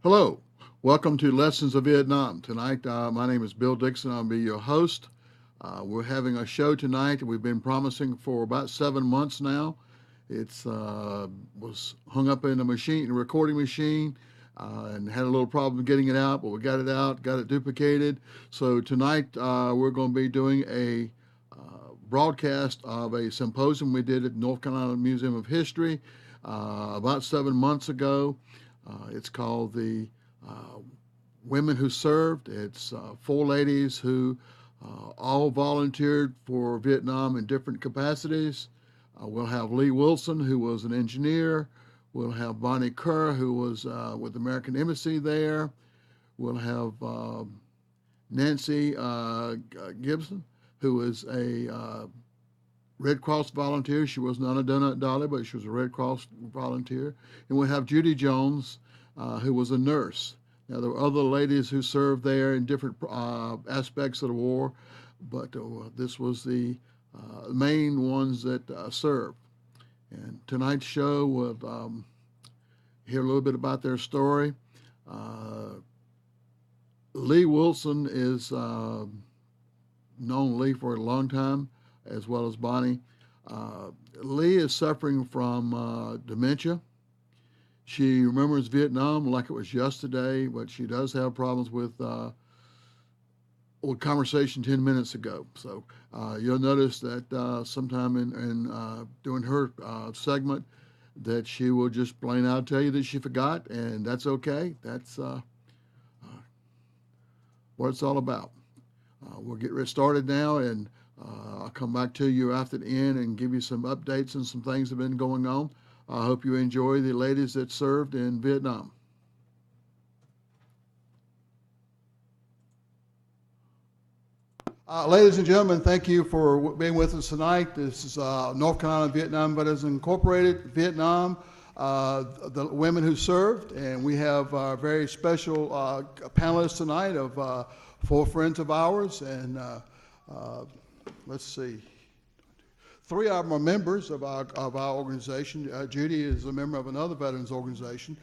Hello, welcome to Lessons of Vietnam. Tonight, my name is Bill Dixon. I'll be your host. We're having a show tonight that we've been promising for about 7 months now. It's was hung up in a recording machine, and had a little problem getting it out, but we got it out, got it duplicated. So tonight, we're going to be doing a broadcast of a symposium we did at North Carolina Museum of History about 7 months ago. It's called the uh, Women Who Served. It's four ladies who all volunteered for Vietnam in different capacities. We'll have Lee Wilson, who was an engineer. We'll have Bonnie Kerr, who was with the American Embassy there. We'll have Nancy Gibson, who is a Red Cross volunteer. She was not a donut dolly, but she was a Red Cross volunteer. And we have Judy Jones, who was a nurse. Now, there were other ladies who served there in different aspects of the war, but this was the main ones that served. And tonight's show will hear a little bit about their story. Lee Wilson is known Lee for a long time, as well as Bonnie. Lee is suffering from dementia. She remembers Vietnam like it was yesterday, but she does have problems with old conversation 10 minutes ago. So you'll notice that sometime during her segment that she will just plain out tell you that she forgot, and that's okay. That's what it's all about. We'll get started now, and I'll come back to you after the end and give you some updates and some things that have been going on. I hope you enjoy the ladies that served in Vietnam. Ladies and gentlemen, thank you for being with us tonight. This is North Carolina Vietnam Veterans Incorporated, Vietnam, the women who served, and we have very special panelists tonight of four friends of ours, and let's see, three of them are members of our organization. Judy is a member of another veterans organization.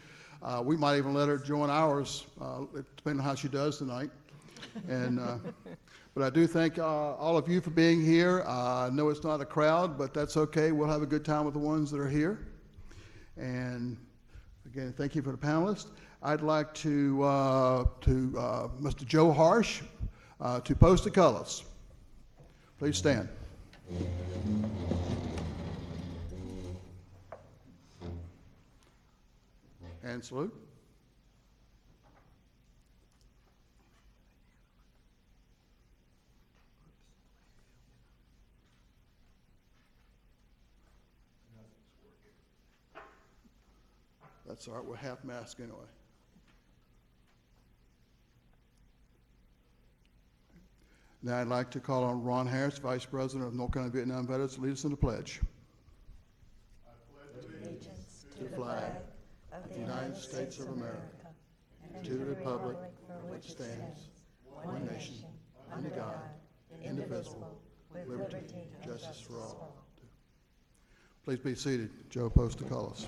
We might even let her join ours, depending on how she does tonight. And but I do thank all of you for being here. I know it's not a crowd, but that's okay. We'll have a good time with the ones that are here. And again, thank you for the panelists. I'd like to Mr. Joe Harsh to post the colors. Please stand. And salute. That's all right, we're half masked anyway. Now I'd like to call on Ron Harris, Vice President of North Carolina Vietnam Veterans, to lead us in the pledge. I pledge allegiance to the flag of the United States of America and to the republic for which it stands, one nation, under God, indivisible, with liberty and justice for all. Please be seated. Joe, post the colors.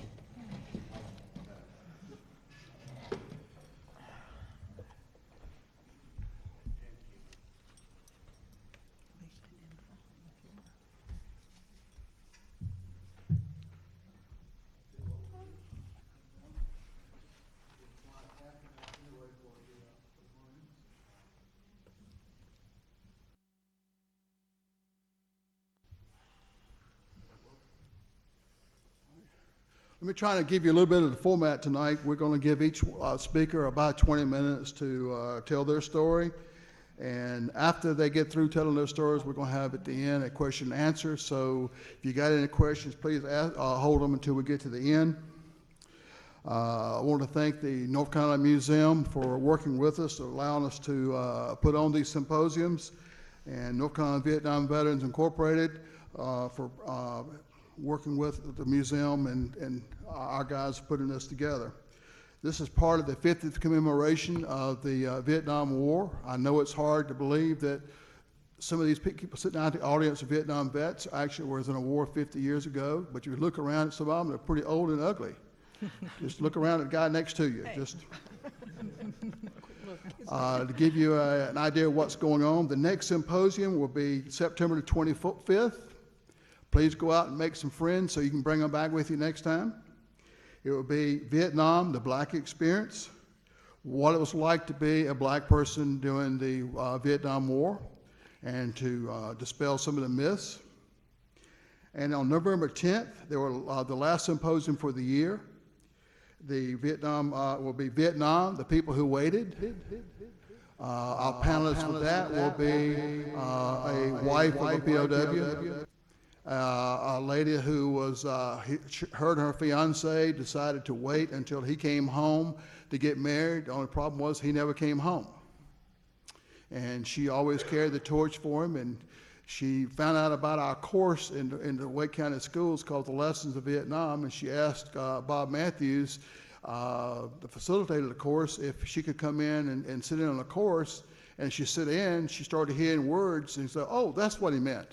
Let me try to give you a little bit of the format tonight. We're going to give each speaker about 20 minutes to tell their story. And after they get through telling their stories, we're going to have at the end a question and answer. So if you got any questions, please hold them until we get to the end. I want to thank the North Carolina Museum for working with us, allowing us to put on these symposiums, and North Carolina Vietnam Veterans Incorporated for working with the museum and our guys putting this together. This is part of the 50th commemoration of the Vietnam War. I know it's hard to believe that some of these people sitting out in the audience of Vietnam vets actually was in a war 50 years ago, but you look around at some of them, they're pretty old and ugly. Just look around at the guy next to you. Just To give you an idea of what's going on, the next symposium will be September the 25th. Please go out and make some friends so you can bring them back with you next time. It will be Vietnam, the Black Experience, what it was like to be a black person during the Vietnam War, and to dispel some of the myths. And on November 10th, there will the last symposium for the year. The Vietnam will be Vietnam, the people who waited. Our panelists for that will be a wife of a POW, a lady who was heard her fiance decided to wait until he came home to get married. The only problem was he never came home, and she always carried the torch for him. And she found out about our course in the Wake County schools called the Lessons of Vietnam, and she asked Bob Matthews, the facilitator of the course, if she could come in and sit in on the course. And she sat in, she started hearing words, and said, "Oh, that's what he meant."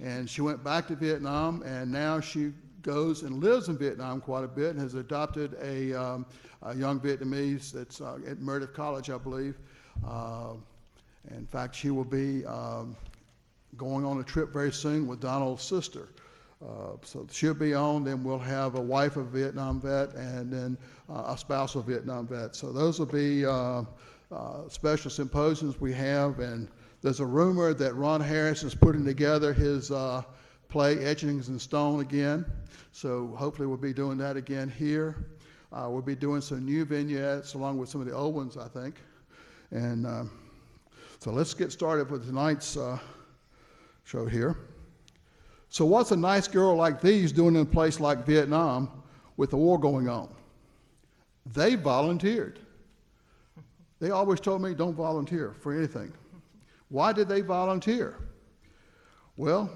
And she went back to Vietnam, and now she goes and lives in Vietnam quite a bit and has adopted a young Vietnamese that's at Meredith College, I believe. In fact, she will be going on a trip very soon with Donald's sister. So she'll be on, then we'll have a wife of a Vietnam vet and then a spouse of a Vietnam vet. So those will be special symposiums we have, and there's a rumor that Ron Harris is putting together his play Etchings in Stone again. So hopefully we'll be doing that again here. We'll be doing some new vignettes along with some of the old ones, I think. And so let's get started with tonight's show here. So what's a nice girl like these doing in a place like Vietnam with the war going on? They volunteered. They always told me, don't volunteer for anything. Why did they volunteer? Well,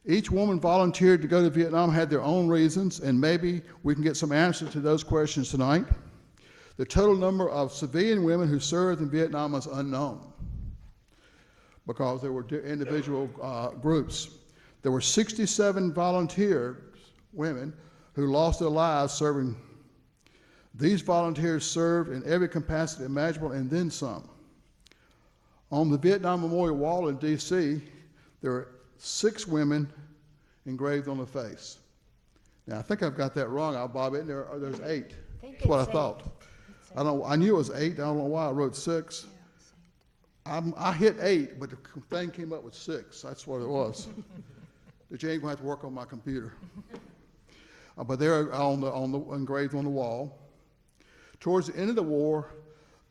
each woman volunteered to go to Vietnam had their own reasons, and maybe we can get some answers to those questions tonight. The total number of civilian women who served in Vietnam is unknown because there were individual groups. There were 67 volunteers, women, who lost their lives serving. These volunteers served in every capacity imaginable and then some. On the Vietnam Memorial Wall in D.C., there are 6 women engraved on the face. Now, I think I've got that wrong, Bob. There's 8. That's what I thought. I knew it was 8. I don't know why I wrote 6. I hit 8, but the thing came up with 6. That's what it was. The Jane will have to work on my computer. But they're engraved on the wall. Towards the end of the war,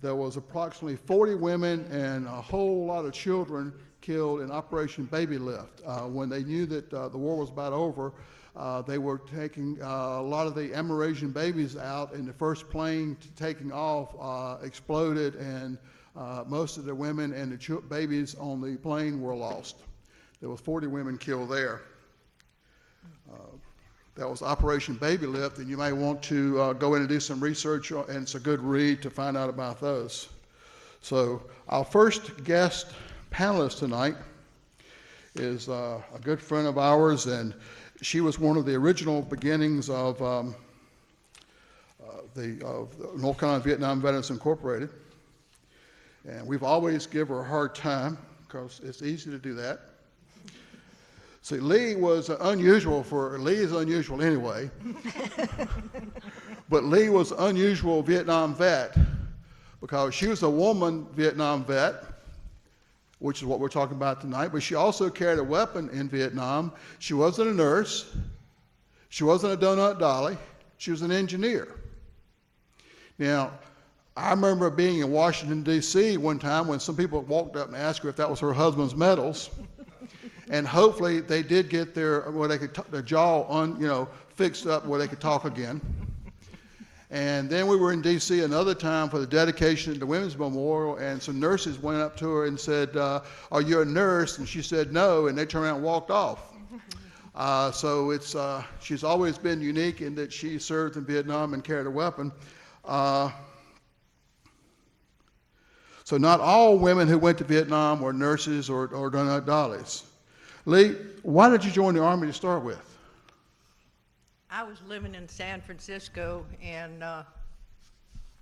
there was approximately 40 women and a whole lot of children killed in Operation Baby Lift. When they knew that the war was about over, they were taking a lot of the Amerasian babies out, and the first plane taking off exploded, and most of the women and the babies on the plane were lost. There was 40 women killed there. That was Operation Baby Lift, and you may want to go in and do some research, and it's a good read to find out about those. So our first guest panelist tonight is a good friend of ours, and she was one of the original beginnings of the North Carolina Vietnam Veterans Incorporated. And we've always given her a hard time because it's easy to do that. See, Lee is unusual anyway, but Lee was an unusual Vietnam vet because she was a woman Vietnam vet, which is what we're talking about tonight, but she also carried a weapon in Vietnam. She wasn't a nurse. She wasn't a donut dolly. She was an engineer. Now, I remember being in Washington, D.C. one time when some people walked up and asked her if that was her husband's medals. And hopefully they did get their jaw fixed up where they could talk again. And then we were in D.C. another time for the dedication of the Women's Memorial, and some nurses went up to her and said, "Are you a nurse?" And she said no, and they turned around and walked off. So she's always been unique in that she served in Vietnam and carried a weapon. So not all women who went to Vietnam were nurses or donut dollies. Lee, why did you join the Army to start with? I was living in San Francisco and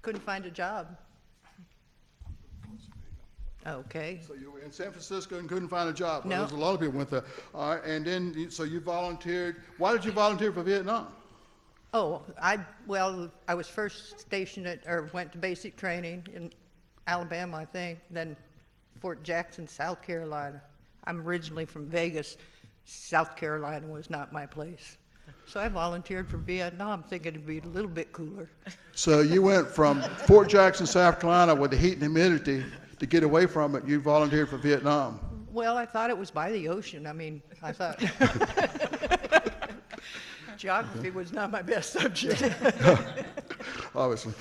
couldn't find a job. Okay. So you were in San Francisco and couldn't find a job. No. There's a lot of people went there. All right, and then, so you volunteered. Why did you volunteer for Vietnam? Oh, I was first stationed went to basic training in Alabama, I think, then Fort Jackson, South Carolina. I'm originally from Vegas. South Carolina was not my place. So I volunteered for Vietnam, thinking it'd be a little bit cooler. So you went from Fort Jackson, South Carolina, with the heat and humidity, to get away from it, you volunteered for Vietnam. Well, I thought it was by the ocean. I mean, I thought geography was not my best subject. Obviously.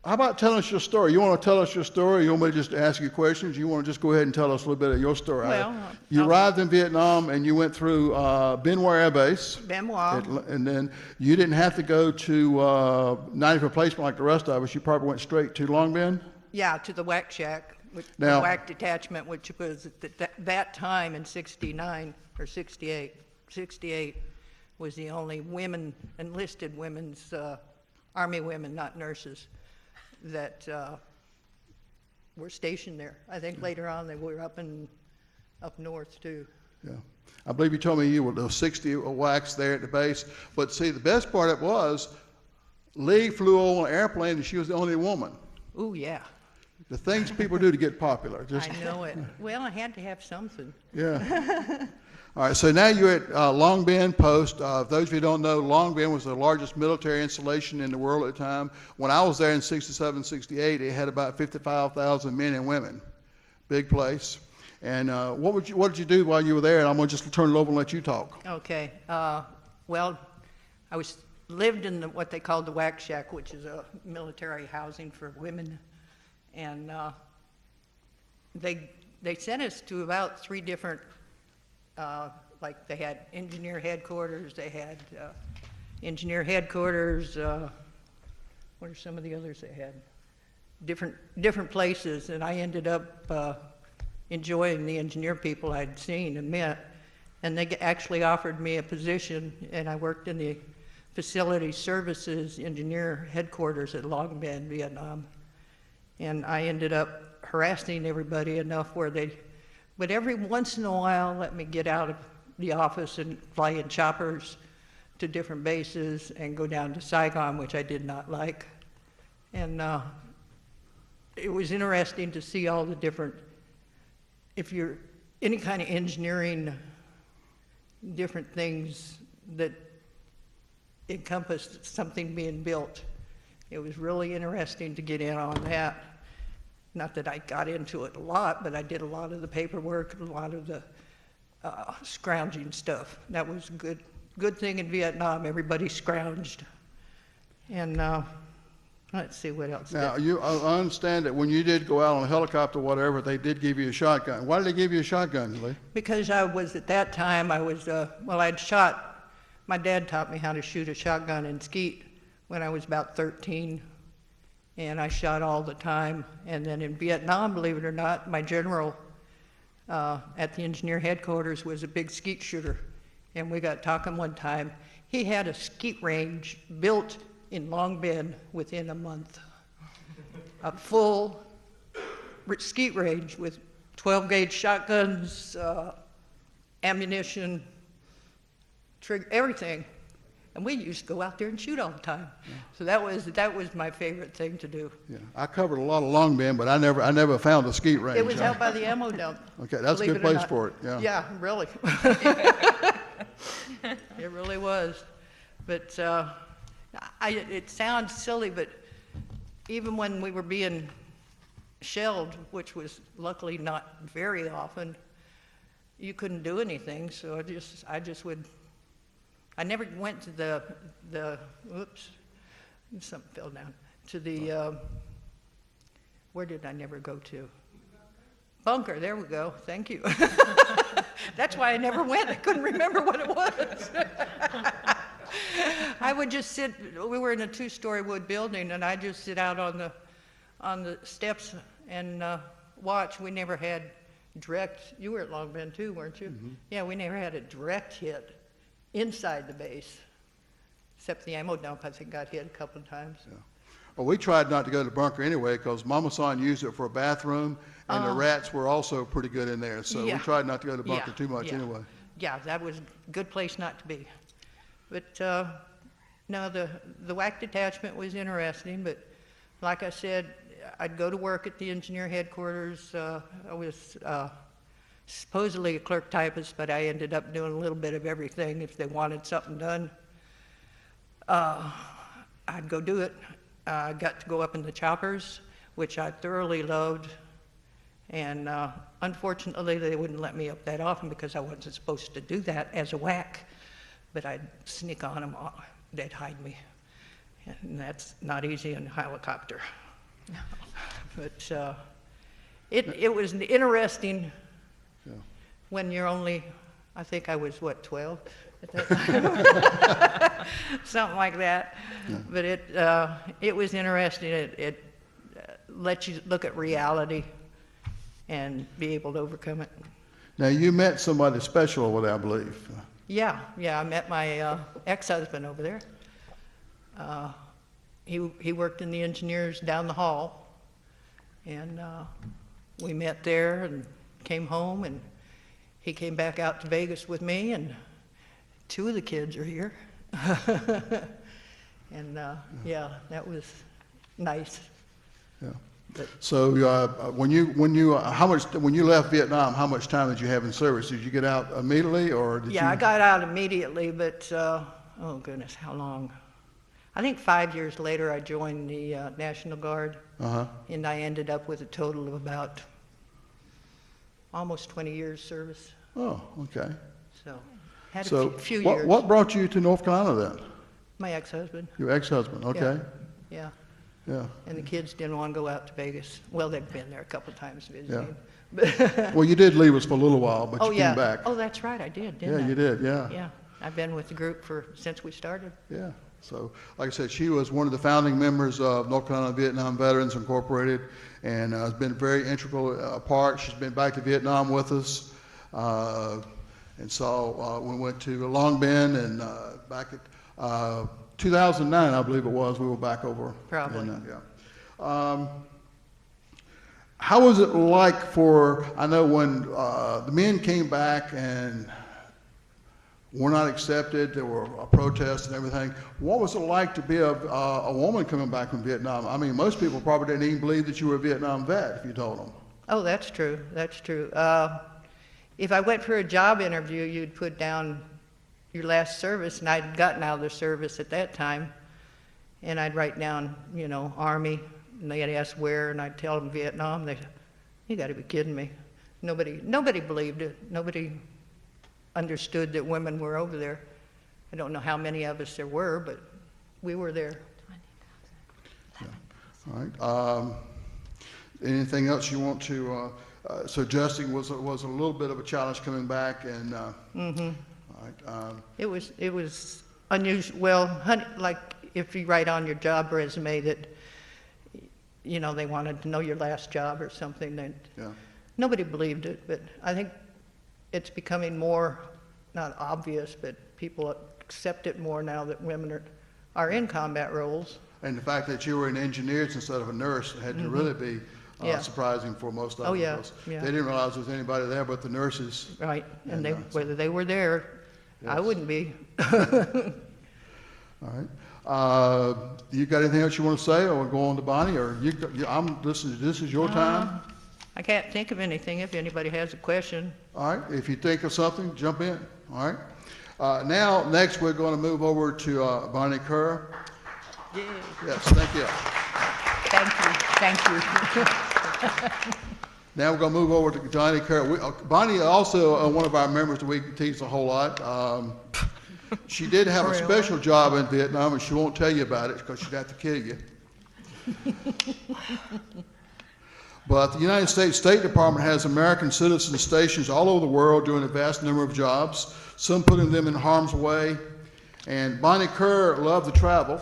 How about telling us your story? You want to tell us your story? You want me to just ask you questions? You want to just go ahead and tell us a little bit of your story? Well, you arrived in Vietnam and you went through Ben Hoa Air Base. Ben Hoa. And then you didn't have to go to 90th replacement like the rest of us. You probably went straight to Long Ben? Yeah, to the Wac Shack, the Wac Detachment, which was at that time in 69 or 68. 68 was the only enlisted women's, Army women, not nurses, that were stationed there. I think later on they were up north too. Yeah. I believe you told me there were 60 WACs there at the base. But see, the best part of it was Lee flew on an airplane and she was the only woman. Ooh, yeah. The things people do to get popular. I know it. Well, I had to have something. Yeah. All right, so now you're at Long Ben Post. Those of you who don't know, Long Ben was the largest military installation in the world at the time. When I was there in 67, 68, it had about 55,000 men and women. Big place. And what did you do while you were there? And I'm going to just turn it over and let you talk. Okay. Well, I lived in what they called the Wac Shack, which is a military housing for women. And they sent us to about 3 different, like they had engineer headquarters, what are some of the others they had? Different places, and I ended up enjoying the engineer people I'd seen and met, and they actually offered me a position, and I worked in the Facility Services Engineer Headquarters at Long Ben, Vietnam. And I ended up harassing everybody enough where but every once in a while, let me get out of the office and fly in choppers to different bases and go down to Saigon, which I did not like. And it was interesting to see all the different, if you're any kind of engineering, different things that encompassed something being built. It was really interesting to get in on that. Not that I got into it a lot, but I did a lot of the paperwork, a lot of the scrounging stuff. That was a good thing in Vietnam. Everybody scrounged. And let's see what else. Now, I understand that when you did go out on a helicopter or whatever, they did give you a shotgun. Why did they give you a shotgun, Lee? Because at that time, I'd shot, my dad taught me how to shoot a shotgun and skeet when I was about 13. And I shot all the time. And then in Vietnam, believe it or not, my general at the engineer headquarters was a big skeet shooter. And we got talking one time. He had a skeet range built in Long Ben within a month. A full skeet range with 12-gauge shotguns, ammunition, trigger, everything. And we used to go out there and shoot all the time. Yeah. So that was my favorite thing to do. Yeah, I covered a lot of Long Ben, but I never found a skeet range. It was out by the ammo dump. Okay, that's a good place for it. Yeah. Yeah, really. It really was. But it sounds silly, but even when we were being shelled, which was luckily not very often, you couldn't do anything. So I never went to the oops, something fell down, to the, where did I never go to? Bunker, there we go, thank you. That's why I never went, I couldn't remember what it was. I would just sit, we were in a 2-story wood building, and I'd just sit out on the steps and watch. We never had direct, you were at Long Ben too, weren't you? Mm-hmm. Yeah, we never had a direct hit inside the base, except the ammo dump, I think, got hit a couple of times. Yeah. Well, we tried not to go to the bunker anyway because Mama San used it for a bathroom, and the rats were also pretty good in there. So Yeah. we tried not to go to the bunker Yeah, too much yeah. anyway. Yeah, that was a good place not to be. But no, the Wac Detachment was interesting, but like I said, I'd go to work at the engineer headquarters. I was supposedly a clerk typist, but I ended up doing a little bit of everything. If they wanted something done, I'd go do it. I got to go up in the choppers, which I thoroughly loved. And unfortunately, they wouldn't let me up that often because I wasn't supposed to do that as a WAC. But I'd sneak on them, they'd hide me. And that's not easy in a helicopter. But it was interesting when you're only, I think I was, what, 12 at that time? Something like that. Yeah. But it was interesting. It lets you look at reality and be able to overcome it. Now, you met somebody special over there, I believe. Yeah, I met my ex-husband over there. He worked in the engineers down the hall, and we met there and came home, and he came back out to Vegas with me, and 2 of the kids are here. And yeah, that was nice. Yeah. But, so when you left Vietnam, how much time did you have in service? Did you get out immediately, or did you? I got out immediately, but oh goodness, how long? I think 5 years later I joined the National Guard, and I ended up with a total of about almost 20 years service. Oh, okay. So had So a few years. What brought you to North Carolina then? My ex-husband. Your ex-husband, okay. Yeah. Yeah. And the kids didn't want to go out to Vegas. Well, they've been there a couple of times visiting. Yeah. Well, you did leave us for a little while, but you came back. Oh, that's right, I did, didn't I? Yeah, you did, yeah. Yeah, I've been with the group since we started. Yeah. So, like I said, she was one of the founding members of North Carolina Vietnam Veterans Incorporated, and has been a very integral part. She's been back to Vietnam with us, and so we went to Long Binh, and back at 2009, I believe it was, we were back over. Probably. And, how was it like I know when the men came back and were not accepted, there were protests and everything. What was it like to be a woman coming back from Vietnam? I mean, most people probably didn't even believe that you were a Vietnam vet if you told them. Oh, that's true, that's true. If I went for a job interview, you'd put down your last service, and I'd gotten out of the service at that time, and I'd write down, Army, and they'd ask where, and I'd tell them Vietnam. They'd say, you got to be kidding me. Nobody believed it. Nobody understood that women were over there. I don't know how many of us there were, but we were there. 20,000. All right. Anything else you want to? So adjusting was a little bit of a challenge coming back, and. All right. It was unusual. Well, like if you write on your job resume that they wanted to know your last job or something, then nobody believed it. But I think it's becoming more, not obvious, but people accept it more now that women are in combat roles. And the fact that you were an engineer instead of a nurse had to really be surprising for most of them. They didn't realize there was anybody there but the nurses. Right, and whether they were there, I wouldn't be. All right. You got anything else you want to say, or go on to Bonnie, or this is your time? I can't think of anything. If anybody has a question. All right. If you think of something, jump in. All right. Now, next, we're going to move over to Bonnie Kerr. Yeah. Yes. Thank you. Thank you. Now we're going to move over to Johnny Kerr. Bonnie also one of our members that we tease a whole lot. She did have a special job in Vietnam, and she won't tell you about it because she'd have to kill you. But the United States State Department has American citizens stationed all over the world doing a vast number of jobs, some putting them in harm's way. And Bonnie Kerr loved to travel,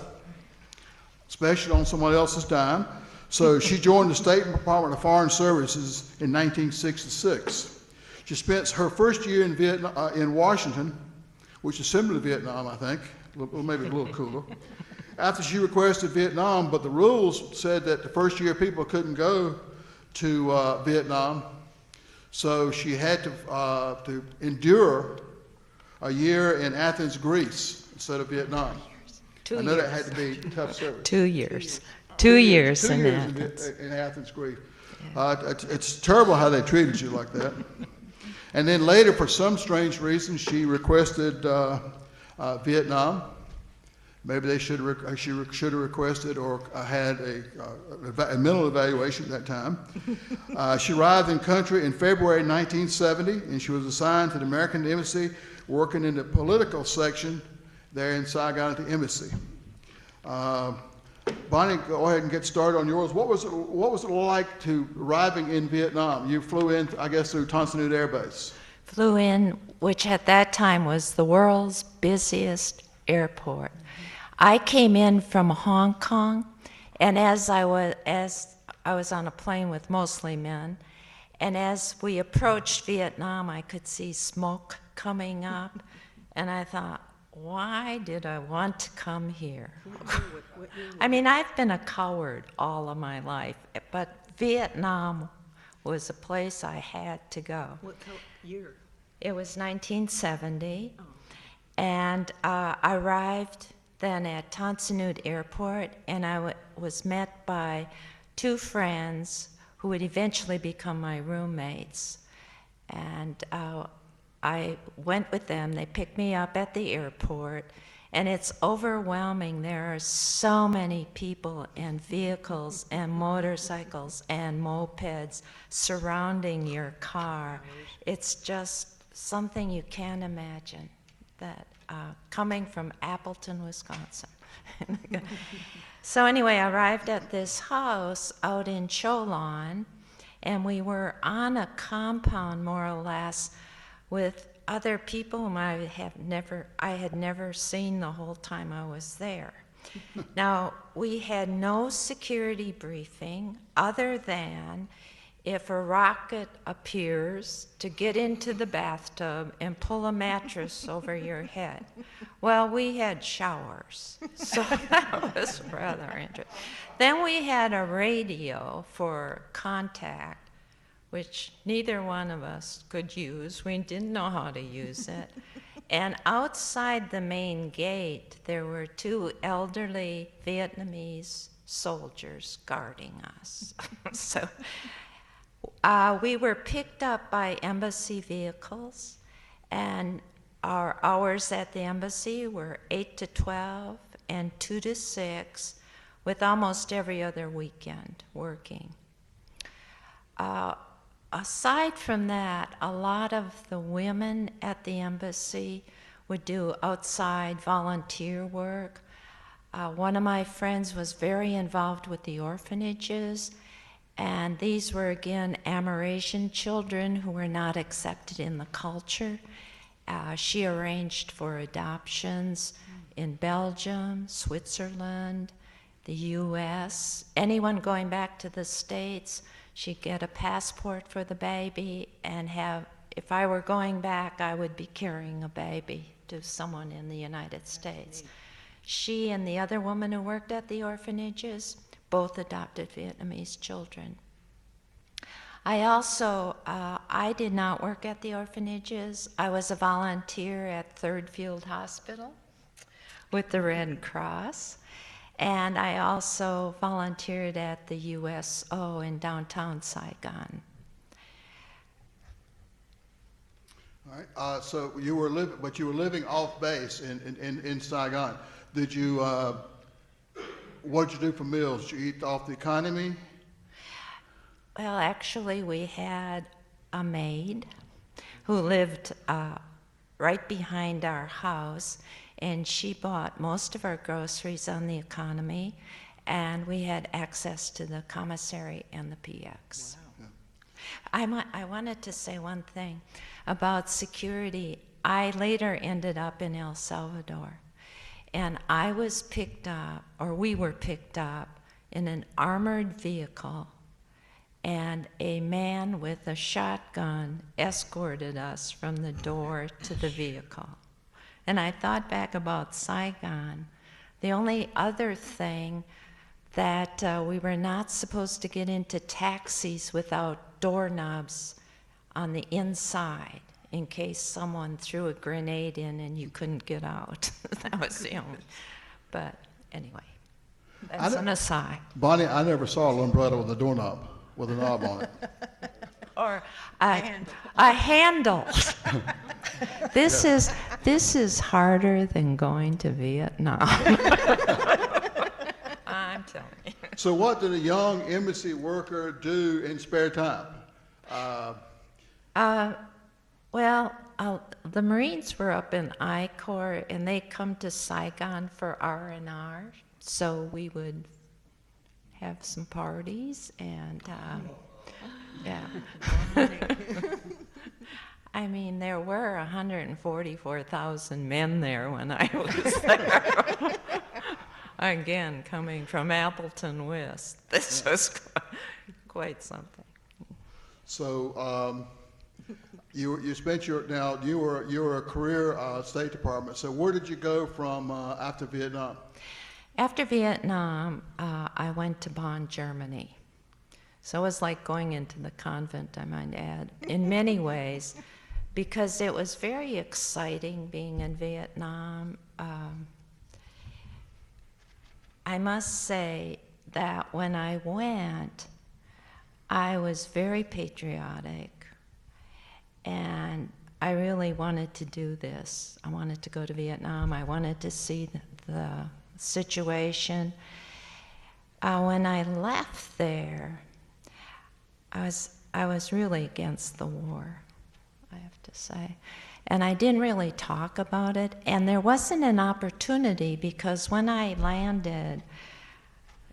especially on someone else's dime. So she joined the State Department of Foreign Services in 1966. She spent her first year in Washington, which is similar to Vietnam, I think, maybe a little cooler. after she requested Vietnam, but the rules said that the first year people couldn't go to Vietnam, so she had to endure a year in Athens, Greece, instead of Vietnam. I know that had to be tough service. 2 years. 2 years in 2 years Athens. in Athens, Greece. It's terrible how they treated you like that. And then later, for some strange reason, she requested Vietnam. Maybe she should have requested or had a mental evaluation at that time. She arrived in country in February 1970, and she was assigned to the American Embassy, working in the political section there in Saigon at the embassy. Bonnie, go ahead and get started on yours. What was it like to arriving in Vietnam? You flew in, I guess, through Tan Son Nhut Air Base. Flew in, which at that time was the world's busiest airport. I came in from Hong Kong, and as I was on a plane with mostly men, and as we approached Vietnam, I could see smoke coming up, and I thought, why did I want to come here? I mean, I've been a coward all of my life, but Vietnam was a place I had to go. What year? It was 1970, and I arrived then at Tan Son Nhut Airport, and I was met by 2 friends who would eventually become my roommates. And I went with them. They picked me up at the airport, and it's overwhelming. There are so many people and vehicles and motorcycles and mopeds surrounding your car. It's just something you can't imagine, that coming from Appleton, Wisconsin. So anyway, I arrived at this house out in Choral, and we were on a compound, more or less, with other people whom I had never seen the whole time I was there. Now, we had no security briefing other than if a rocket appears, to get into the bathtub and pull a mattress over your head. Well, we had showers, so that was rather interesting. Then we had a radio for contact, which neither one of us could use. We didn't know how to use it. And outside the main gate, there were 2 elderly Vietnamese soldiers guarding us. So we were picked up by embassy vehicles, and our hours at the embassy were 8 to 12 and 2 to 6, with almost every other weekend working. Aside from that, a lot of the women at the embassy would do outside volunteer work. One of my friends was very involved with the orphanages, and these were, again, Amerasian children who were not accepted in the culture. She arranged for adoptions in Belgium, Switzerland, the US. Anyone going back to the States, she'd get a passport for the baby and if I were going back, I would be carrying a baby to someone in the United States. She and the other woman who worked at the orphanages both adopted Vietnamese children. I did not work at the orphanages. I was a volunteer at Third Field Hospital with the Red Cross. And I also volunteered at the USO in downtown Saigon. All right. So you were living off base in Saigon. Did you? What did you do for meals? Did you eat off the economy? Well, actually, we had a maid who lived right behind our house, and she bought most of our groceries on the economy, and we had access to the commissary and the PX. Wow. Yeah. I wanted to say one thing about security. I later ended up in El Salvador, and we were picked up in an armored vehicle, and a man with a shotgun escorted us from the door to the vehicle. And I thought back about Saigon, The only other thing that we were not supposed to get into taxis without doorknobs on the inside in case someone threw a grenade in and you couldn't get out. That was the only. But anyway, that's an aside. Bonnie, I never saw a lumbretta with a doorknob, with a knob on it. Or a handle. This is harder than going to Vietnam. I'm telling you. So what did a young embassy worker do in spare time? Well, the Marines were up in I Corps, and they come to Saigon for R&R, so we would have some parties, and yeah. I mean, there were 144,000 men there when I was there. Again, coming from Appleton West, this was quite something. So you spent you were a career State Department. So where did you go from after Vietnam? After Vietnam, I went to Bonn, Germany. So it was like going into the convent, I might add, in many ways, because it was very exciting being in Vietnam. I must say that when I went, I was very patriotic, and I really wanted to do this. I wanted to go to Vietnam. I wanted to see the situation. When I left there, I was really against the war, I have to say. And I didn't really talk about it. And there wasn't an opportunity, because when I landed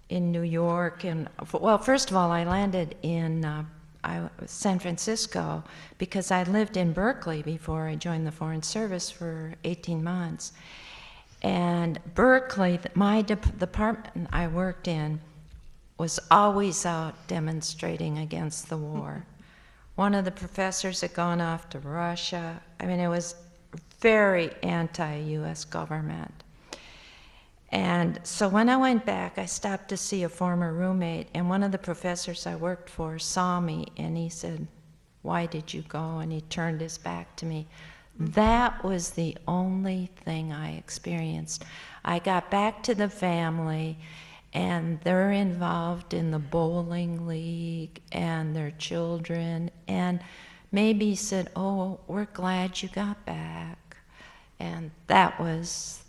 in New York, well, first of all, I landed in San Francisco because I lived in Berkeley before I joined the Foreign Service for 18 months. And Berkeley, the department I worked in, was always out demonstrating against the war. One of the professors had gone off to Russia. I mean, it was very anti-US government. And so when I went back, I stopped to see a former roommate, and one of the professors I worked for saw me, and he said, "Why did you go?" And he turned his back to me. That was the only thing I experienced. I got back to the family, and they're involved in the bowling league and their children, and maybe said, "Oh, we're glad you got back." And that was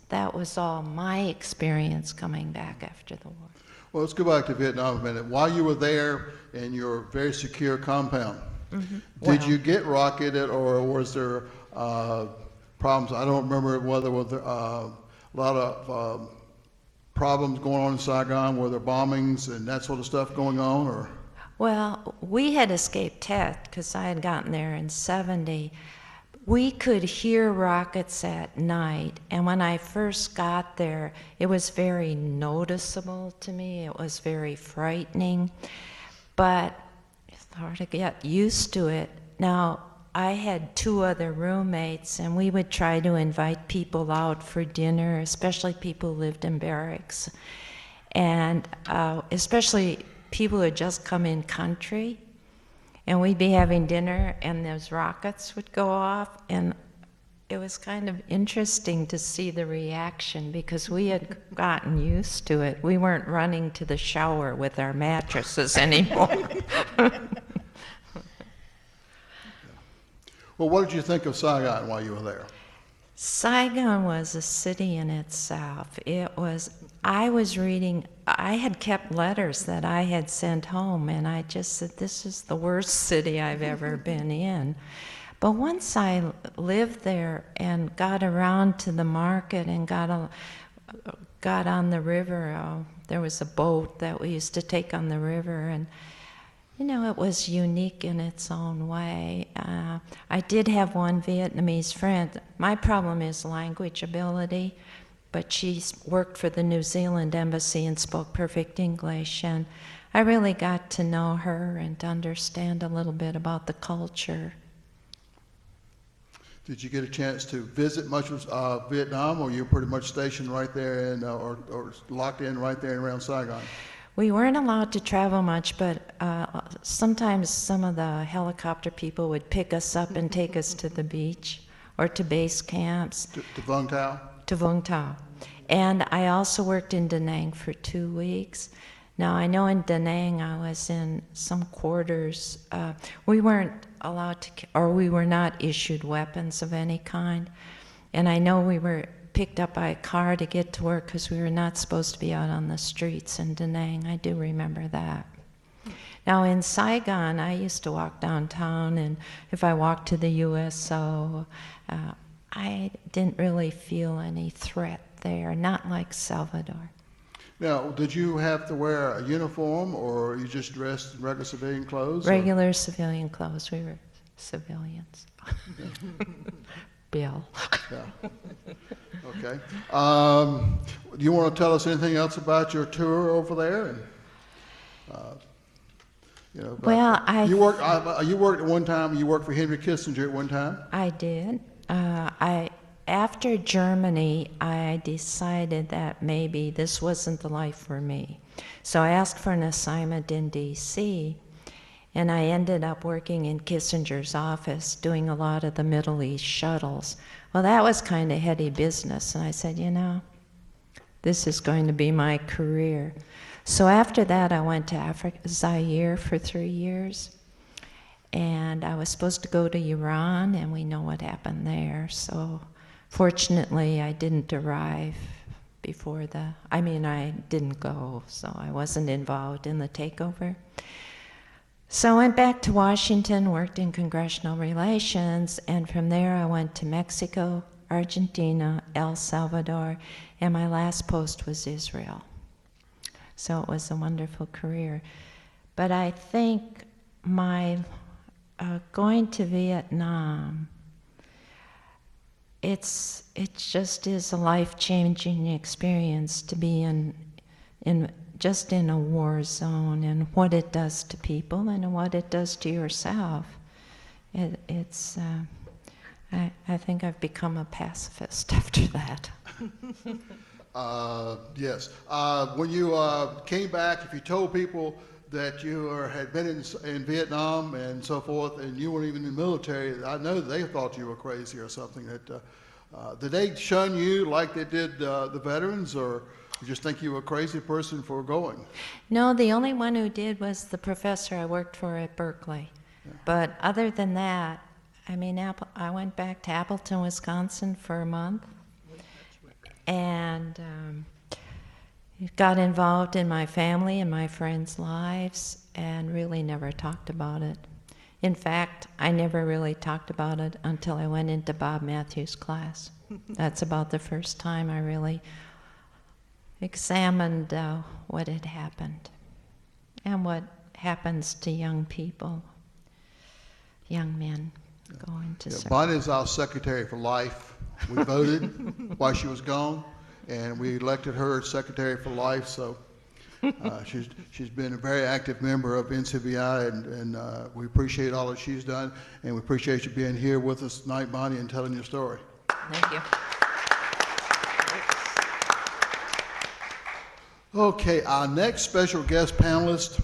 all my experience coming back after the war. Well, let's go back to Vietnam a minute. While you were there in your very secure compound, did you get rocketed, or was there problems? I don't remember whether there a lot of problems going on in Saigon. Were there bombings and that sort of stuff going on, or? Well, we had escaped Tet because I had gotten there in '70. We could hear rockets at night, and when I first got there, it was very noticeable to me. It was very frightening, but it's hard to get used to it. Now, I had 2 other roommates, and we would try to invite people out for dinner, especially people who lived in barracks, and especially people who had just come in country. And we'd be having dinner, and those rockets would go off, and it was kind of interesting to see the reaction, because we had gotten used to it. We weren't running to the shower with our mattresses anymore. Well, what did you think of Saigon while you were there? Saigon was a city in itself. I had kept letters that I had sent home, and I just said, this is the worst city I've ever been in. But once I lived there and got around to the market and got on the river, there was a boat that we used to take on the river, and it was unique in its own way. I did have one Vietnamese friend. My problem is language ability, but she worked for the New Zealand embassy and spoke perfect English, and I really got to know her and to understand a little bit about the culture. Did you get a chance to visit much of Vietnam, or you were pretty much stationed right there and or locked in right there around Saigon? We weren't allowed to travel much, but sometimes some of the helicopter people would pick us up and take us to the beach or to base camps. To Vung Tau? To Vung Tau. And I also worked in Da Nang for 2 weeks. Now, I know in Da Nang I was in some quarters. We weren't allowed to, or we were not issued weapons of any kind. And I know we were picked up by a car to get to work because we were not supposed to be out on the streets in Da Nang. I do remember that. Now, in Saigon, I used to walk downtown, and if I walked to the USO, I didn't really feel any threat there, not like Salvador. Now, did you have to wear a uniform, or you just dressed in regular civilian clothes? Regular civilian clothes. We were civilians. Bill. Yeah. Okay. Do you want to tell us anything else about your tour over there? And, Well, you worked at one time. You worked for Henry Kissinger at one time. I did. After Germany, I decided that maybe this wasn't the life for me. So I asked for an assignment in D.C., and I ended up working in Kissinger's office, doing a lot of the Middle East shuttles. Well, that was kind of heady business, and I said, this is going to be my career. So after that, I went to Zaire for 3 years, and I was supposed to go to Iran, and we know what happened there. So fortunately, I didn't arrive before I didn't go, so I wasn't involved in the takeover. So I went back to Washington, worked in congressional relations, and from there I went to Mexico, Argentina, El Salvador, and my last post was Israel. So it was a wonderful career. But I think my going to Vietnam, it just is a life-changing experience to be just in a war zone, and what it does to people and what it does to yourself. I think I've become a pacifist after that. Yes. When you came back, if you told people that you had been in Vietnam and so forth, and you weren't even in the military, I know they thought you were crazy or something. Did they shun you like they did the veterans, or you just think you were a crazy person for going? No, the only one who did was the professor I worked for at Berkeley. Yeah. But other than that, I went back to Appleton, Wisconsin for a month, and got involved in my family and my friends' lives, and really never talked about it. In fact, I never really talked about it until I went into Bob Matthews' class. That's about the first time I really examined what had happened and what happens to young people, young men going to service. Bonnie is our secretary for life. We voted while she was gone, and we elected her secretary for life. So she's been a very active member of NCBI, and we appreciate all that she's done, and we appreciate you being here with us tonight, Bonnie, and telling your story. Thank you. Okay, our next special guest panelist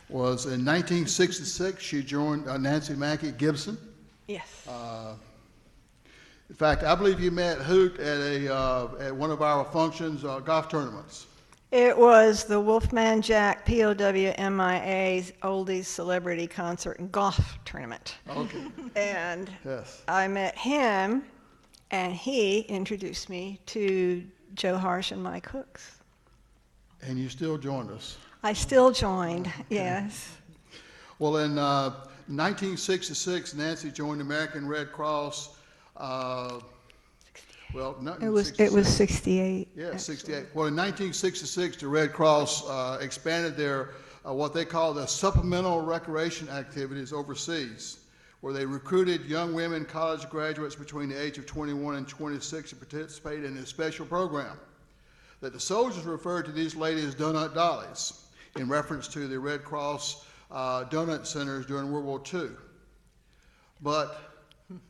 was in 1966. She joined Nancy Mackey Gibson. Yes. In fact, I believe you met Hoot at one of our functions, golf tournaments. It was the Wolfman Jack POWMIA Oldies Celebrity Concert and Golf Tournament. Okay. And yes. I met him, and he introduced me to Joe Harsh and Mike Hooks. And you still joined us. I still joined, yes. Well, in 1966, Nancy joined the American Red Cross. Well, not it was 68. Yeah, 68. Well, in 1966, the Red Cross expanded their what they call the supplemental recreation activities overseas, where they recruited young women, college graduates between the age of 21 and 26 to participate in a special program that the soldiers referred to these ladies as donut dollies, in reference to the Red Cross donut centers during World War II. But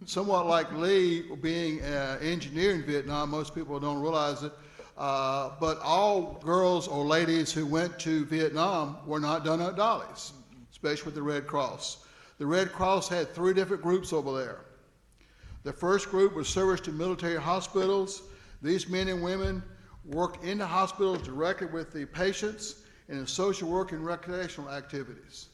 Somewhat like Lee being an engineer in Vietnam, most people don't realize it, but all girls or ladies who went to Vietnam were not done at dollies, especially with the Red Cross. The Red Cross had 3 different groups over there. The first group was service to military hospitals. These men and women worked in the hospitals directly with the patients and in social work and recreational activities.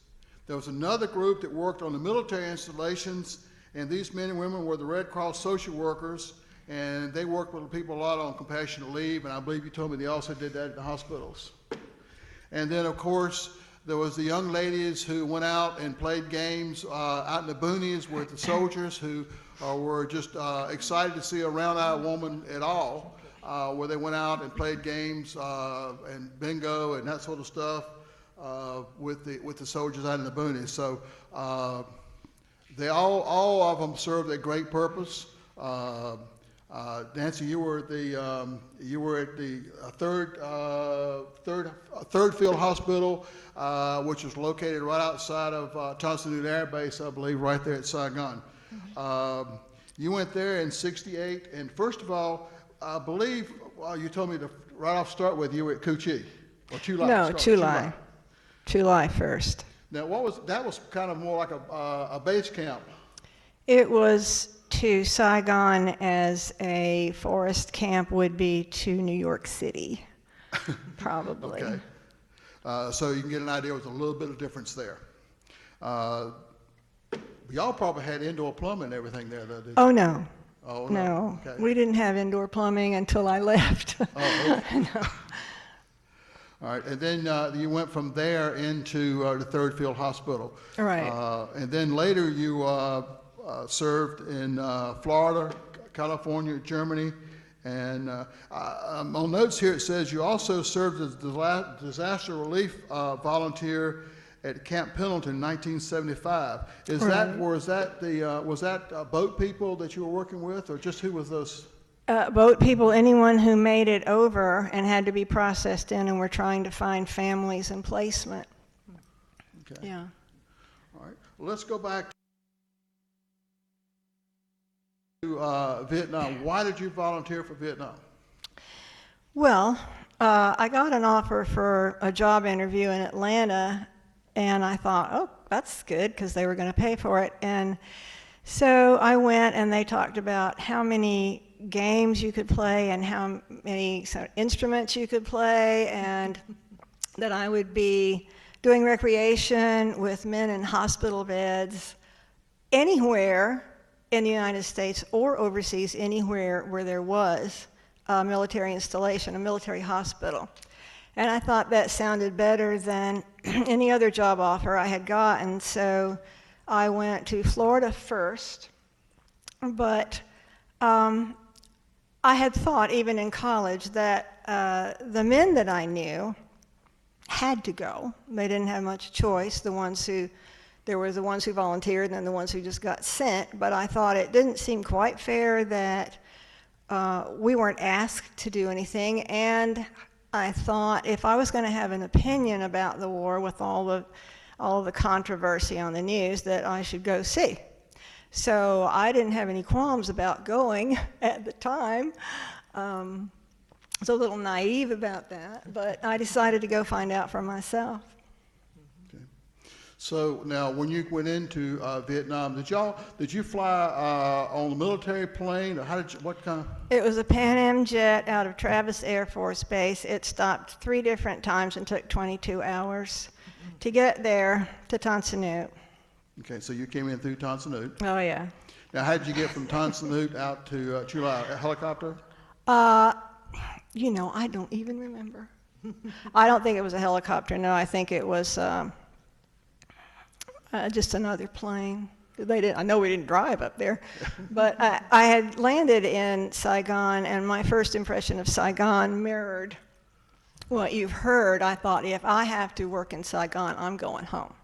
There was another group that worked on the military installations, and these men and women were the Red Cross social workers, and they worked with people a lot on compassionate leave, and I believe you told me they also did that at the hospitals. And then, of course, there was the young ladies who went out and played games out in the boonies with the soldiers who were just excited to see a round-eyed woman at all, where they went out and played games and bingo and that sort of stuff with the soldiers out in the boonies. So they all of them served a great purpose. Nancy, you were at the third Field Hospital, which is located right outside of Tonson Air Base, I believe, right there at Saigon. You went there in '68, and first of all, I believe you told me to right off start with you were at Cu Chi or Chu Lai. No, Chu Lai. Chu Lai first. Now, that was kind of more like a base camp. It was to Saigon as a forest camp would be to New York City, probably. Okay. So you can get an idea with a little bit of difference there. Y'all probably had indoor plumbing and everything there, though, did you? Oh, no. Oh, No, okay. we didn't have indoor plumbing until I left. Oh, okay. No. All right, and then you went from there into the Third Field Hospital. Right. And then later you served in Florida, California, Germany, and on notes here it says you also served as disaster relief volunteer at Camp Pendleton in 1975. Was that boat people that you were working with, or just who was those? Boat people, anyone who made it over and had to be processed in, and we're trying to find families and placement. Okay. Yeah. All right. Well, let's go back to Vietnam. Why did you volunteer for Vietnam? Well, I got an offer for a job interview in Atlanta, and I thought, oh, that's good, because they were going to pay for it. And so I went, and they talked about how many games you could play and how many instruments you could play, and that I would be doing recreation with men in hospital beds anywhere in the United States or overseas, anywhere where there was a military installation, a military hospital. And I thought that sounded better than any other job offer I had gotten, so I went to Florida first, but I had thought, even in college, that the men that I knew had to go. They didn't have much choice. There were the ones who volunteered and then the ones who just got sent, but I thought it didn't seem quite fair that we weren't asked to do anything, and I thought if I was going to have an opinion about the war with all of the controversy on the news, that I should go see. So I didn't have any qualms about going at the time. I was a little naive about that, but I decided to go find out for myself. Okay. So now, when you went into Vietnam, did you fly on the military plane, or what kind of? It was a Pan Am jet out of Travis Air Force Base. It stopped 3 different times and took 22 hours to get there to Tan Son Nhut. Okay, so you came in through Tan Son Nhut. Oh, yeah. Now, how did you get from Tan Son Nhut out to Chu Lai? A helicopter? I don't even remember. I don't think it was a helicopter. No, I think it was just another plane. I know we didn't drive up there, but I had landed in Saigon, and my first impression of Saigon mirrored what you've heard. I thought, if I have to work in Saigon, I'm going home,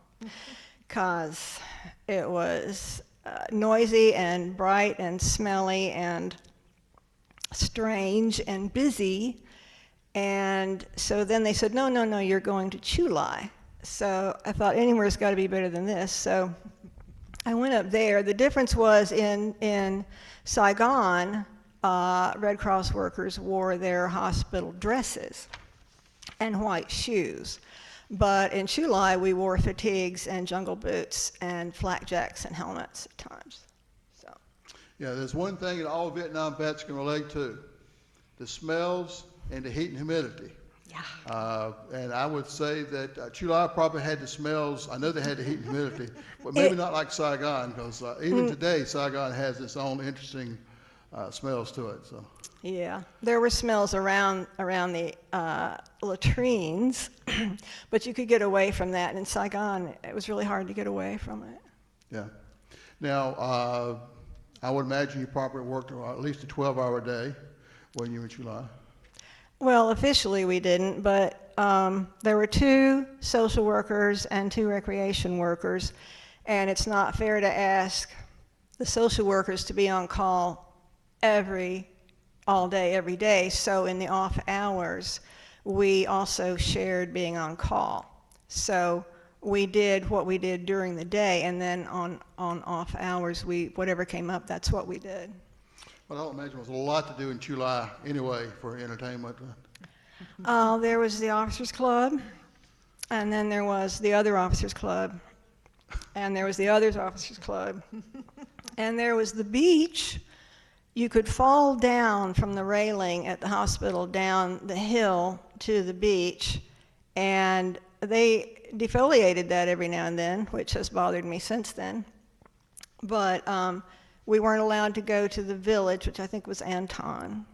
because it was noisy and bright and smelly and strange and busy. And so then they said, no, you're going to Chu Lai. So I thought, anywhere's got to be better than this. So I went up there. The difference was in Saigon, Red Cross workers wore their hospital dresses and white shoes. But in Chulai, we wore fatigues and jungle boots and flakjacks and helmets at times. So. Yeah, there's one thing that all Vietnam vets can relate to: the smells and the heat and humidity. Yeah. And I would say that Chulai probably had the smells. I know they had the heat and humidity, but maybe not like Saigon, because even today, Saigon has its own interesting smells to it. So. Yeah, there were smells around the latrines, but you could get away from that. In Saigon, it was really hard to get away from it. Yeah. Now, I would imagine you probably worked at least a 12-hour day when you were in Chulai. Well, officially we didn't, but there were 2 social workers and 2 recreation workers, and it's not fair to ask the social workers to be on call all day, every day. So in the off hours, we also shared being on call. So we did what we did during the day, and then on off hours, whatever came up, that's what we did. Well, I don't imagine there was a lot to do in Chulai anyway for entertainment. There was the officers club, and then there was the other officers club, and there was the other officers club, and there was the beach. You could fall down from the railing at the hospital down the hill to the beach, and they defoliated that every now and then, which has bothered me since then. But we weren't allowed to go to the village, which I think was Anton,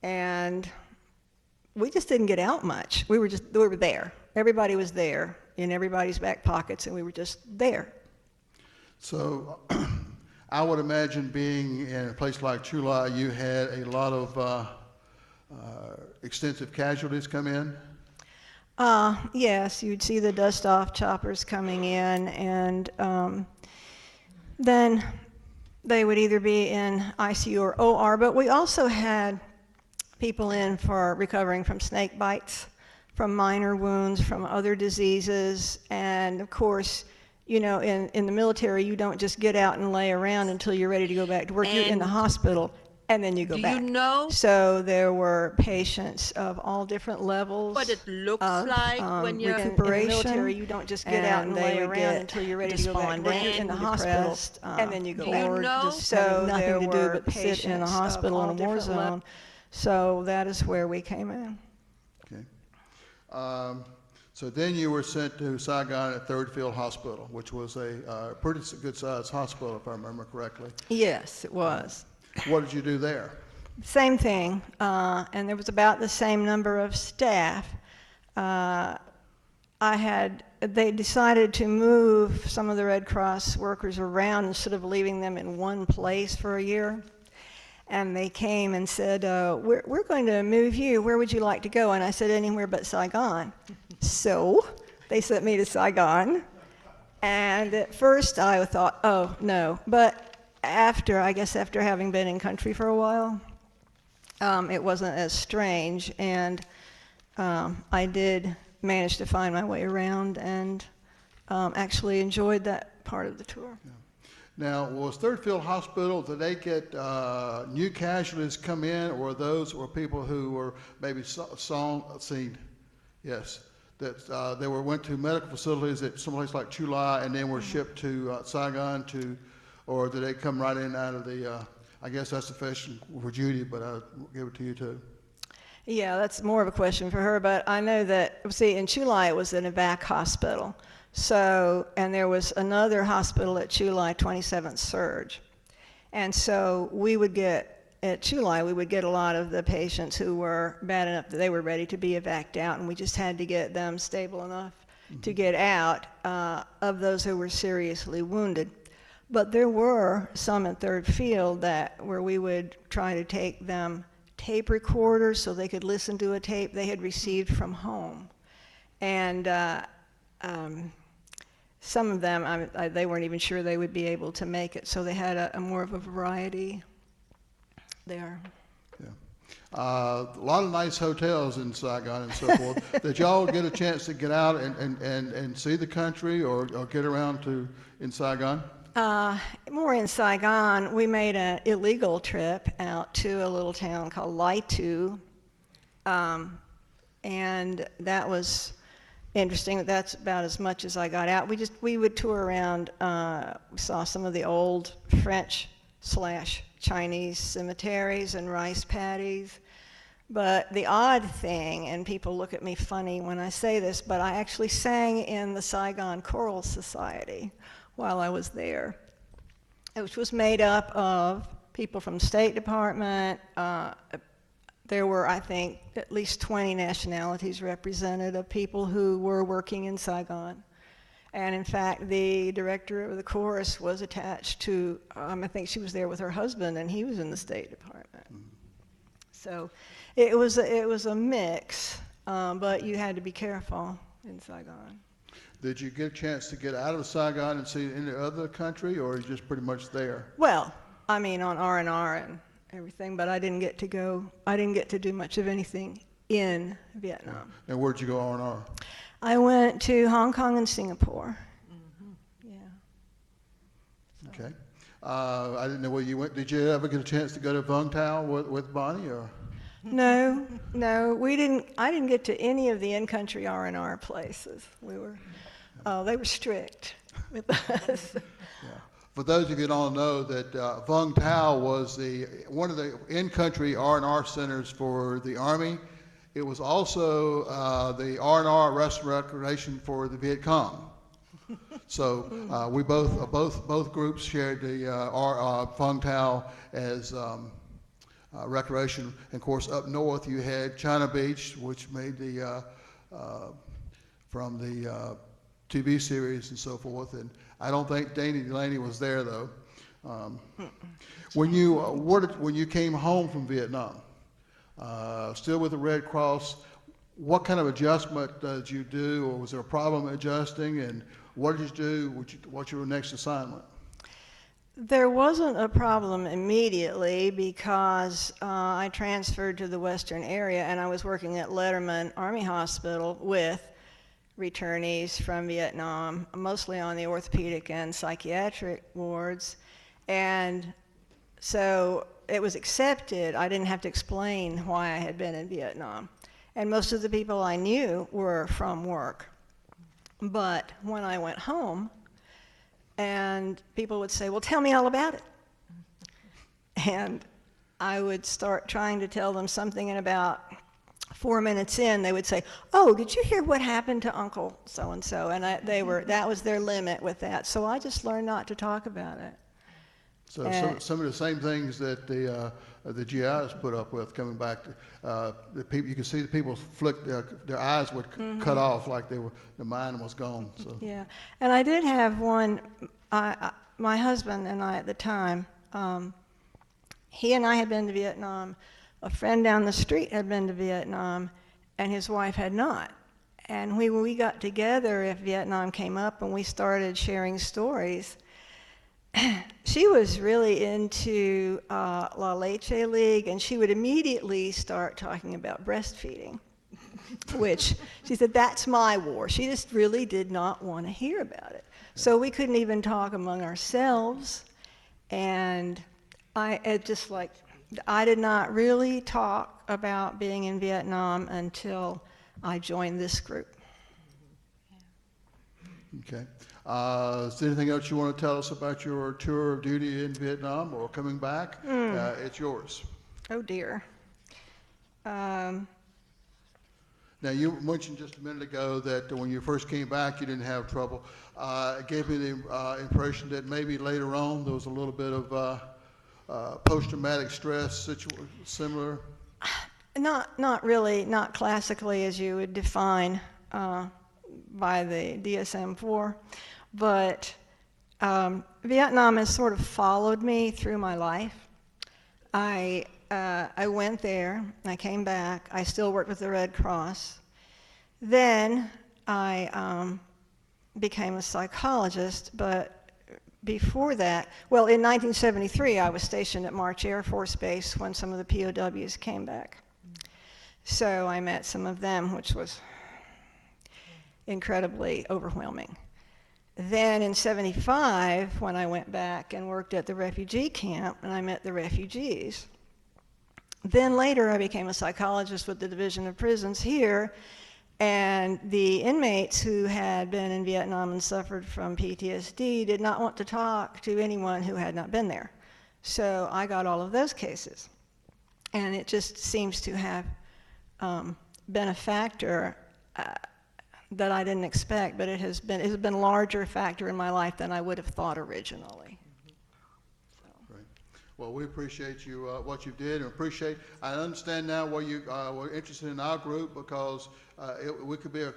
and we just didn't get out much. We were there. Everybody was there in everybody's back pockets, and we were just there. So I would imagine being in a place like Chulai, you had a lot of extensive casualties come in. Yes, you'd see the dust-off choppers coming in, and then they would either be in ICU or OR, but we also had people in for recovering from snake bites, from minor wounds, from other diseases, and of course, you know, in the military, you don't just get out and lay around until you're ready to go back to work. You're in the hospital, and then you go back. Do you know So there were patients of all different levels. what it looks of, like when you're in the military? You don't just get out and lay around until you're ready to go back to work. You're in the hospital, and then you go back. you know? So Having there nothing to do were but sit in a hospital in a war zone. So that is where we came in. Okay. So then you were sent to Saigon at Third Field Hospital, which was a pretty good-sized hospital, if I remember correctly. Yes, it was. What did you do there? Same thing, and there was about the same number of staff. They decided to move some of the Red Cross workers around instead of leaving them in one place for a year. And they came and said, we're going to move you. Where would you like to go? And I said, anywhere but Saigon. So they sent me to Saigon. And at first I thought, oh, no. But after having been in country for a while, it wasn't as strange. And I did manage to find my way around and actually enjoyed that part of the tour. Yeah. Now, was Third Field Hospital, did they get new casualties come in, or those were people who were maybe seen? Yes, that they went to medical facilities at someplace like Chulai and then were shipped to Saigon or did they come right in out of the, I guess that's the question for Judy, but I'll give it to you too. Yeah, that's more of a question for her, but I know that, see, in Chulai it was in a Wac hospital. So, and there was another hospital at Chulai, 27th Surge. And so at Chulai, we would get a lot of the patients who were bad enough that they were ready to be evac'd out, and we just had to get them stable enough to get out of those who were seriously wounded. But there were some at Third Field where we would try to take them tape recorders so they could listen to a tape they had received from home. And some of them, they weren't even sure they would be able to make it, so they had a more of a variety there. Yeah. A lot of nice hotels in Saigon and so forth. Did y'all get a chance to get out and see the country or get around in Saigon? More in Saigon, we made an illegal trip out to a little town called Laitu, and that was interesting. That's about as much as I got out. We would tour around. We saw some of the old French/Chinese cemeteries and rice paddies. But the odd thing, and people look at me funny when I say this, but I actually sang in the Saigon Choral Society while I was there, which was made up of people from the State Department. There were, I think, at least 20 nationalities represented of people who were working in Saigon. And in fact, the director of the chorus was attached to, I think she was there with her husband, and he was in the State Department. So it was a mix, but you had to be careful in Saigon. Did you get a chance to get out of Saigon and see any other country, or are you just pretty much there? Well, I mean, on R&R and everything, but I didn't get to do much of anything in Vietnam. And where'd you go R&R? I went to Hong Kong and Singapore. Mm-hmm. Yeah. Okay. I didn't know where you went. Did you ever get a chance to go to Vung Tau with Bonnie, or? No, we didn't. I didn't get to any of the in-country R&R places. They were strict with us. Yeah. For those of you who don't know, that Vung Tau was one of the in-country R&R centers for the Army. It was also the R&R restoration for the Viet Cong. So we both groups shared the Vung Tau as recreation. And of course, up north you had China Beach, which made the from the TV series and so forth. And I don't think Danny Delaney was there though. When you came home from Vietnam, still with the Red Cross, what kind of adjustment did you do, or was there a problem adjusting? And what did you do? What's your next assignment? There wasn't a problem immediately because I transferred to the Western area, and I was working at Letterman Army Hospital with returnees from Vietnam, mostly on the orthopedic and psychiatric wards. And so it was accepted. I didn't have to explain why I had been in Vietnam. And most of the people I knew were from work. But when I went home, and people would say, well, tell me all about it. And I would start trying to tell them something, and about 4 minutes in, they would say, oh, did you hear what happened to Uncle so-and-so? And that was their limit with that. So I just learned not to talk about it. So some of the same things that the GIs put up with coming back. The people, you could see the people flick their eyes would cut off like the mind was gone. So. Yeah, and I did have one. My husband and I at the time, he and I had been to Vietnam. A friend down the street had been to Vietnam, and his wife had not. And when we got together, if Vietnam came up, and we started sharing stories. She was really into La Leche League, and she would immediately start talking about breastfeeding, which she said, that's my war. She just really did not want to hear about it. So we couldn't even talk among ourselves, and I did not really talk about being in Vietnam until I joined this group. Okay. Is there anything else you want to tell us about your tour of duty in Vietnam or coming back? It's yours. Oh, dear. Now, you mentioned just a minute ago that when you first came back, you didn't have trouble. It gave me the impression that maybe later on there was a little bit of post-traumatic stress similar. Not really, not classically as you would define by the DSM-4, but Vietnam has sort of followed me through my life. I went there, I came back, I still worked with the Red Cross. Then I became a psychologist, but before that, well, in 1973, I was stationed at March Air Force Base when some of the POWs came back. So I met some of them, which was incredibly overwhelming. Then in 75, when I went back and worked at the refugee camp and I met the refugees. Then later I became a psychologist with the Division of Prisons here, and the inmates who had been in Vietnam and suffered from PTSD did not want to talk to anyone who had not been there. So I got all of those cases. And it just seems to have been a factor that I didn't expect, but it has been a larger factor in my life than I would have thought originally. Great. Well, we appreciate you, what you did, and I understand now why you were interested in our group, because we could be a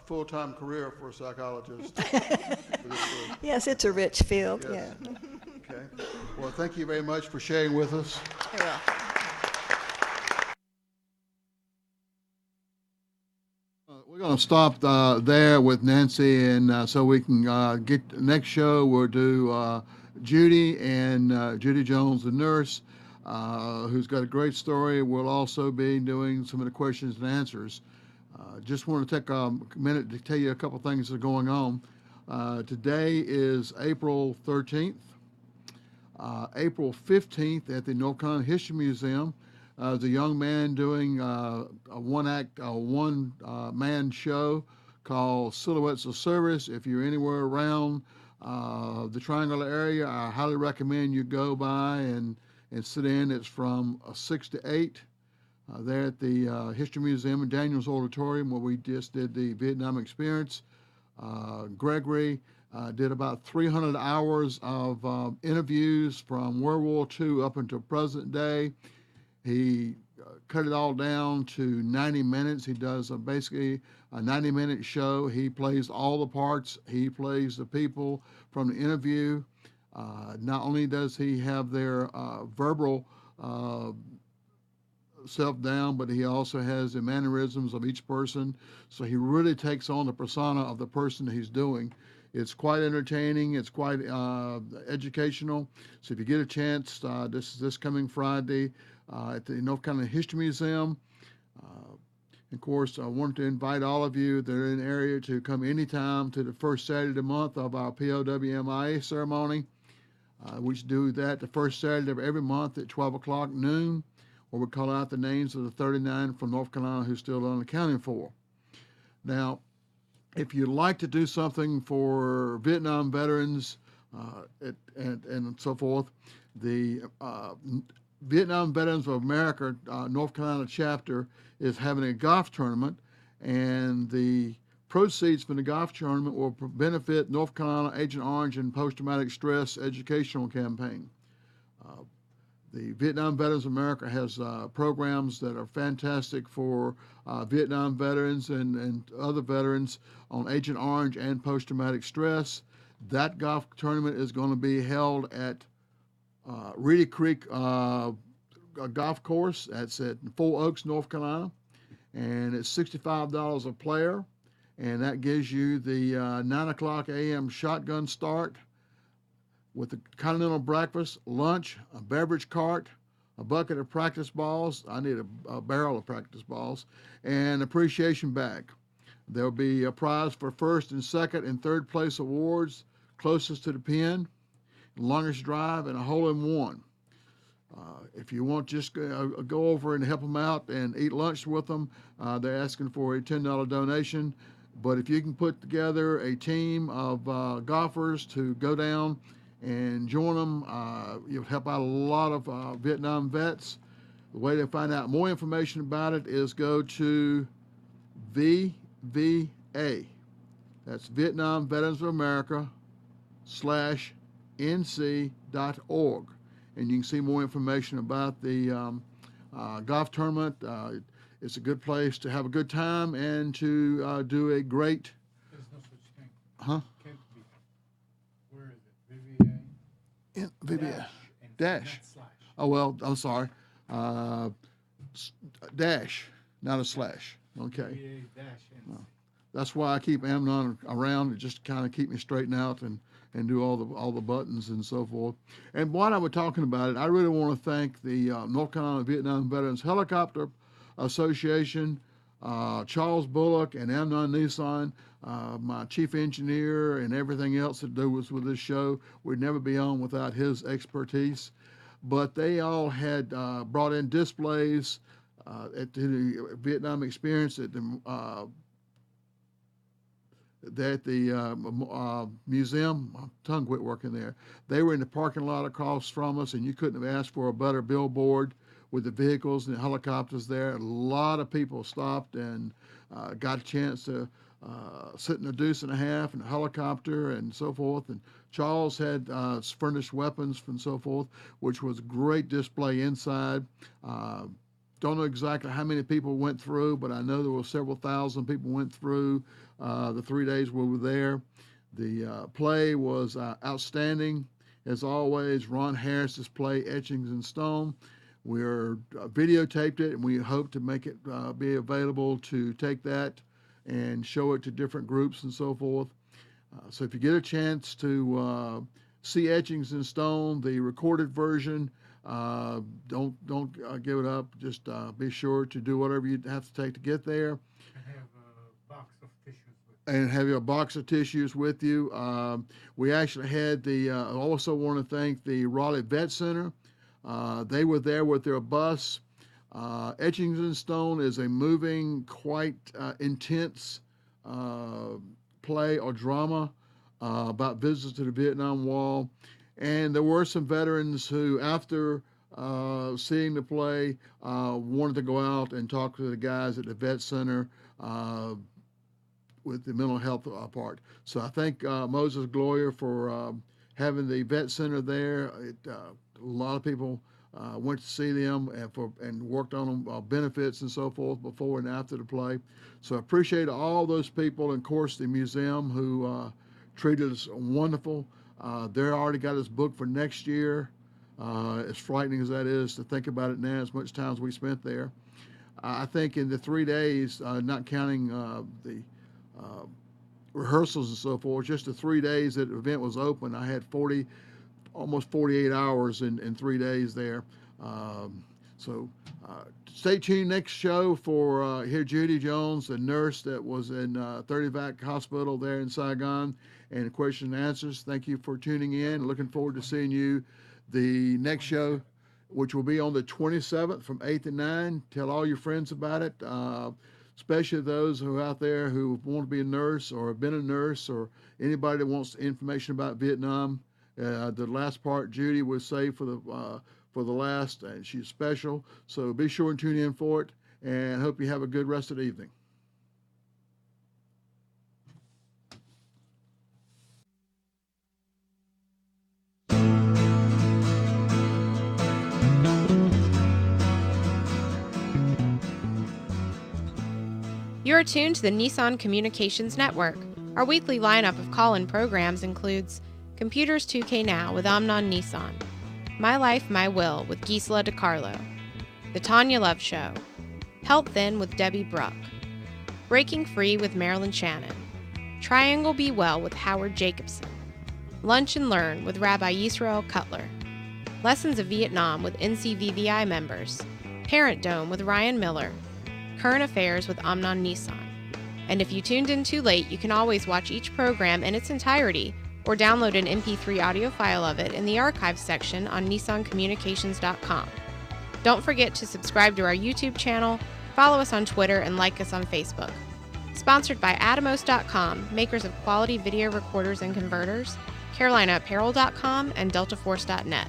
full-time career for a psychologist. For this group. Yes, it's a rich field, Yes. yeah. Okay. Well, thank you very much for sharing with us. You're welcome. We're going to stop there with Nancy, and so we can get the next show. We'll do Judy and Judy Jones, the nurse, who's got a great story. We'll also be doing some of the questions and answers. Just want to take a minute to tell you a couple things that are going on. Today is April 13th. April 15th at the North Carolina History Museum. There's a young man doing a one-man show called Silhouettes of Service. If you're anywhere around the Triangle area, I highly recommend you go by and sit in. It's from 6 to 8 there at the History Museum in Daniels Auditorium, where we just did the Vietnam experience. Gregory did about 300 hours of interviews from World War II up until present day. He cut it all down to 90 minutes. He does basically a 90-minute show. He plays all the parts. He plays the people from the interview. Not only does he have their verbal self down, but he also has the mannerisms of each person. So he really takes on the persona of the person he's doing. It's quite entertaining. It's quite educational. So if you get a chance, this coming Friday at the North Carolina History Museum. Of course, I wanted to invite all of you that are in the area to come anytime to the first Saturday of the month of our POWMIA ceremony. We do that the first Saturday of every month at 12 o'clock noon, where we call out the names of the 39 from North Carolina who's still unaccounted for. Now, if you'd like to do something for Vietnam veterans and so forth, the Vietnam Veterans of America North Carolina chapter is having a golf tournament, and the proceeds from the golf tournament will benefit North Carolina Agent Orange and Post-Traumatic Stress Educational Campaign. The Vietnam Veterans of America has programs that are fantastic for Vietnam veterans and other veterans on Agent Orange and post-traumatic stress. That golf tournament is going to be held at Reedy Creek Golf Course. That's at Four Oaks, North Carolina, and it's $65 a player, and that gives you the 9 o'clock a.m. shotgun start with a continental breakfast, lunch, a beverage cart, a bucket of practice balls. I need a barrel of practice balls, and appreciation bag. There'll be a prize for first and second and third place awards, closest to the pin, longest drive, and a hole-in-one. If you want, just go over and help them out and eat lunch with them. They're asking for a $10 donation. But if you can put together a team of golfers to go down and join them, you'll help out a lot of Vietnam vets. The way to find out more information about it is go to VVA. That's Vietnam Veterans of America /NC.org. And you can see more information about the golf tournament. It's a good place to have a good time and to do a great. There's no such thing. Huh? Can't be. Where is it? VBA. And Dash. not slash. Oh, well, I'm sorry. Dash, not a slash. Okay. VBA dash NC. That's why I keep Amnon around, just to kind of keep me straightened out and do all the buttons and so forth. And while I was talking about it, I really want to thank the North Carolina Vietnam Veterans Helicopter Association, Charles Bullock and Amnon Nissan, my chief engineer, and everything else that do with this show. We'd never be on without his expertise. But they all had brought in displays at the Vietnam experience at the museum. My tongue quit working there. They were in the parking lot across from us, and you couldn't have asked for a better billboard with the vehicles and the helicopters there. A lot of people stopped and got a chance to sit in a deuce and a half in a helicopter and so forth. And Charles had furnished weapons and so forth, which was a great display inside. Don't know exactly how many people went through, but I know there were several thousand people went through the 3 days we were there. The play was outstanding. As always, Ron Harris's play, Etchings in Stone. We're videotaped it, and we hope to make it be available to take that and show it to different groups and so forth. So if you get a chance to see Etchings in Stone, the recorded version, don't give it up. Just be sure to do whatever you have to take to get there. And have a box of tissues with And have your box of tissues with you. We actually had I also want to thank the Raleigh Vet Center. They were there with their bus. Etchings in Stone is a moving, quite intense play or drama about visitors to the Vietnam Wall. And there were some veterans who, after seeing the play, wanted to go out and talk to the guys at the Vet Center with the mental health part. So I thank Moses Gloria for having the Vet Center there. A lot of people went to see them and worked on benefits and so forth before and after the play. So I appreciate all those people, and of course the museum who treated us wonderful. They're already got us booked for next year. As frightening as that is to think about it now, as much time as we spent there. I think in the 3 days, not counting the rehearsals and so forth, just the 3 days that the event was open, I had almost 48 hours in 3 days there. So stay tuned next show for hear Judy Jones, the nurse that was in 30 Wac Hospital there in Saigon, and question and answers. Thank you for tuning in. Looking forward to seeing you the next show, which will be on the 27th from 8 to 9. Tell all your friends about it, especially those who are out there who want to be a nurse or have been a nurse, or anybody that wants information about Vietnam. The last part Judy was saved for the last, and she's special. So be sure and tune in for it, and hope you have a good rest of the evening. You are tuned to the Nissan Communications Network. Our weekly lineup of call-in programs includes Computers 2K Now with Amnon Nissan, My Life, My Will with Gisela DiCarlo, The Tanya Love Show, Health Then with Debbie Bruck, Breaking Free with Marilyn Shannon, Triangle Be Well with Howard Jacobson, Lunch and Learn with Rabbi Yisrael Cutler, Lessons of Vietnam with NCVVI members, Parent Dome with Ryan Miller, Current Affairs with Amnon Nissan. And if you tuned in too late, you can always watch each program in its entirety or download an MP3 audio file of it in the archives section on nissancommunications.com. Don't forget to subscribe to our YouTube channel, follow us on Twitter, and like us on Facebook. Sponsored by Atomos.com, makers of quality video recorders and converters, CarolinaApparel.com, and DeltaForce.net.